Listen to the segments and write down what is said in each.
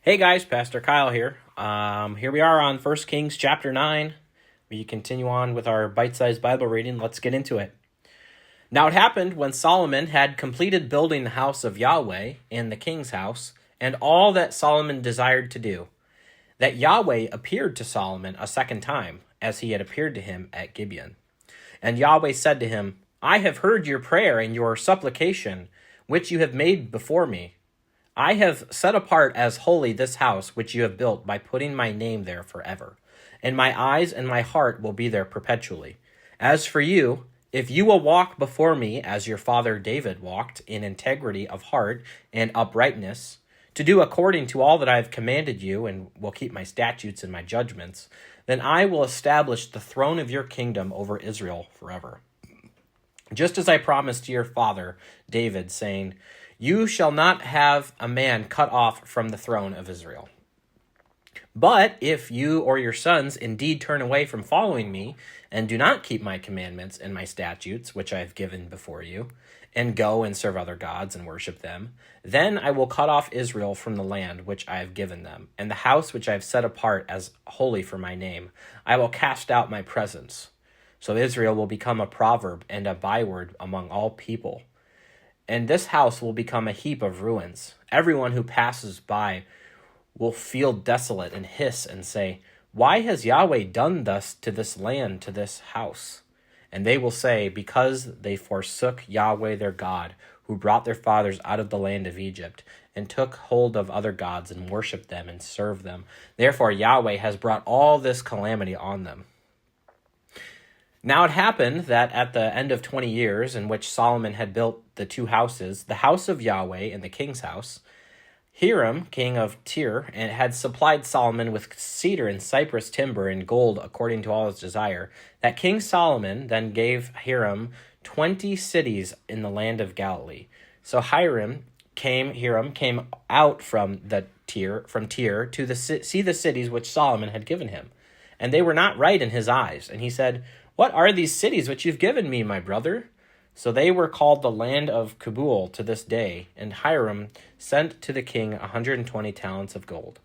Hey guys, Pastor Kyle here. Here we are on 1 Kings chapter 9. We continue on with our bite-sized Bible reading. Let's get into it. Now it happened when Solomon had completed building the house of Yahweh and the king's house, and all that Solomon desired to do, that Yahweh appeared to Solomon a second time, as he had appeared to him at Gibeon. And Yahweh said to him, I have heard your prayer and your supplication, which you have made before me. I have set apart as holy this house which you have built by putting my name there forever, and my eyes and my heart will be there perpetually. As for you, if you will walk before me as your father David walked in integrity of heart and uprightness, to do according to all that I have commanded you and will keep my statutes and my judgments, then I will establish the throne of your kingdom over Israel forever. Just as I promised to your father David, saying, you shall not have a man cut off from the throne of Israel. But if you or your sons indeed turn away from following me, and do not keep my commandments and my statutes, which I have given before you, and go and serve other gods and worship them, then I will cut off Israel from the land which I have given them, and the house which I have set apart as holy for my name. I will cast out my presence. So Israel will become a proverb and a byword among all people. And this house will become a heap of ruins. Everyone who passes by will feel desolate and hiss and say, why has Yahweh done thus to this land, to this house? And they will say, because they forsook Yahweh their God, who brought their fathers out of the land of Egypt, and took hold of other gods and worshipped them and served them. Therefore Yahweh has brought all this calamity on them. Now it happened that at the end of 20 years, in which Solomon had built the two houses, the house of Yahweh and the king's house, Hiram, king of Tyre, and had supplied Solomon with cedar and cypress timber and gold according to all his desire. That King Solomon then gave Hiram 20 cities in the land of Galilee. So Hiram came out from Tyre to see the cities which Solomon had given him, and they were not right in his eyes. And he said, what are these cities which you've given me, my brother? So they were called the land of Kabul to this day, and Hiram sent to the king 120 talents of gold.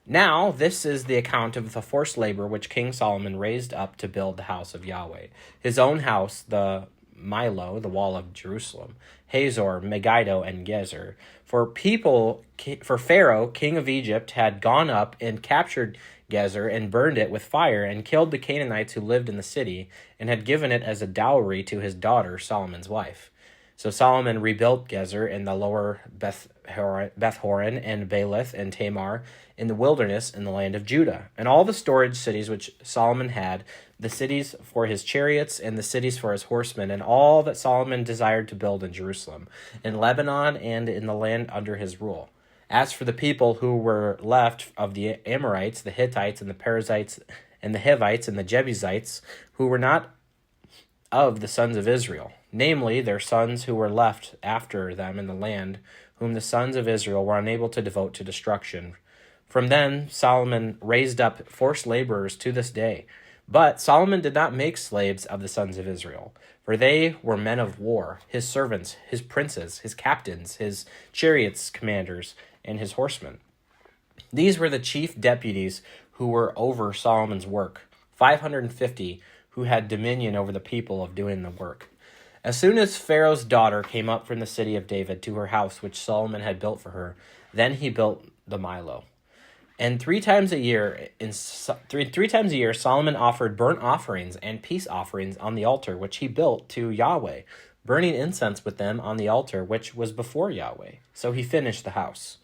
Now this is the account of the forced labor which King Solomon raised up to build the house of Yahweh, his own house, the Milo, the wall of Jerusalem, Hazor, Megiddo, and Gezer. For Pharaoh, king of Egypt, had gone up and captured Gezer and burned it with fire and killed the Canaanites who lived in the city and had given it as a dowry to his daughter, Solomon's wife. So Solomon rebuilt Gezer in the lower Beth-horon and Baalath and Tamar in the wilderness in the land of Judah, and all the storage cities which Solomon had, the cities for his chariots and the cities for his horsemen, and all that Solomon desired to build in Jerusalem, in Lebanon, and in the land under his rule. As for the people who were left of the Amorites, the Hittites, and the Perizzites, and the Hivites, and the Jebusites, who were not of the sons of Israel, namely their sons who were left after them in the land, whom the sons of Israel were unable to devote to destruction. From then Solomon raised up forced laborers to this day. But Solomon did not make slaves of the sons of Israel, for they were men of war, his servants, his princes, his captains, his chariots' commanders, and his horsemen. These were the chief deputies who were over Solomon's work, 550 who had dominion over the people of doing the work. As soon as Pharaoh's daughter came up from the city of David to her house which Solomon had built for her, then he built the Milo. And three times a year, Solomon offered burnt offerings and peace offerings on the altar which he built to Yahweh, burning incense with them on the altar which was before Yahweh. So he finished the house.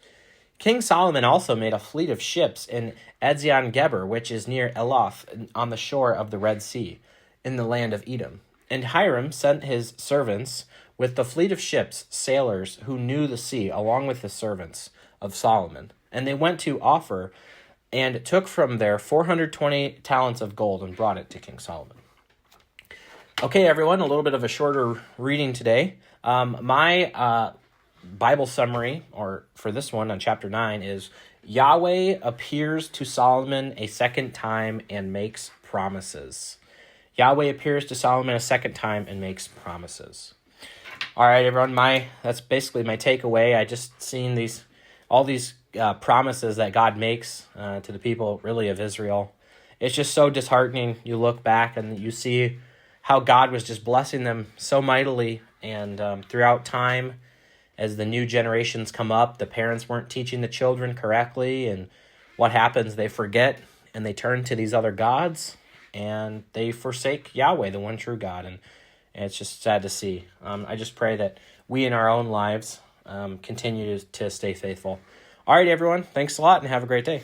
King Solomon also made a fleet of ships in Ezion-Geber, which is near Eloth, on the shore of the Red Sea, in the land of Edom. And Hiram sent his servants with the fleet of ships, sailors who knew the sea, along with the servants of Solomon. And they went to Ophir and took from there 420 talents of gold and brought it to King Solomon. Okay, everyone, a little bit of a shorter reading today. My Bible summary, or for this one on chapter 9, is Yahweh appears to Solomon a second time and makes promises. Yahweh appears to Solomon a second time and makes promises. All right, everyone, that's basically my takeaway. I just seen all these promises that God makes to the people, really, of Israel. It's just so disheartening. You look back and you see how God was just blessing them so mightily, and throughout time, as the new generations come up, the parents weren't teaching the children correctly, and what happens? They forget and they turn to these other gods, and they forsake Yahweh, the one true God, and it's just sad to see. I just pray that we in our own lives continue to stay faithful. All right, everyone, thanks a lot, and have a great day.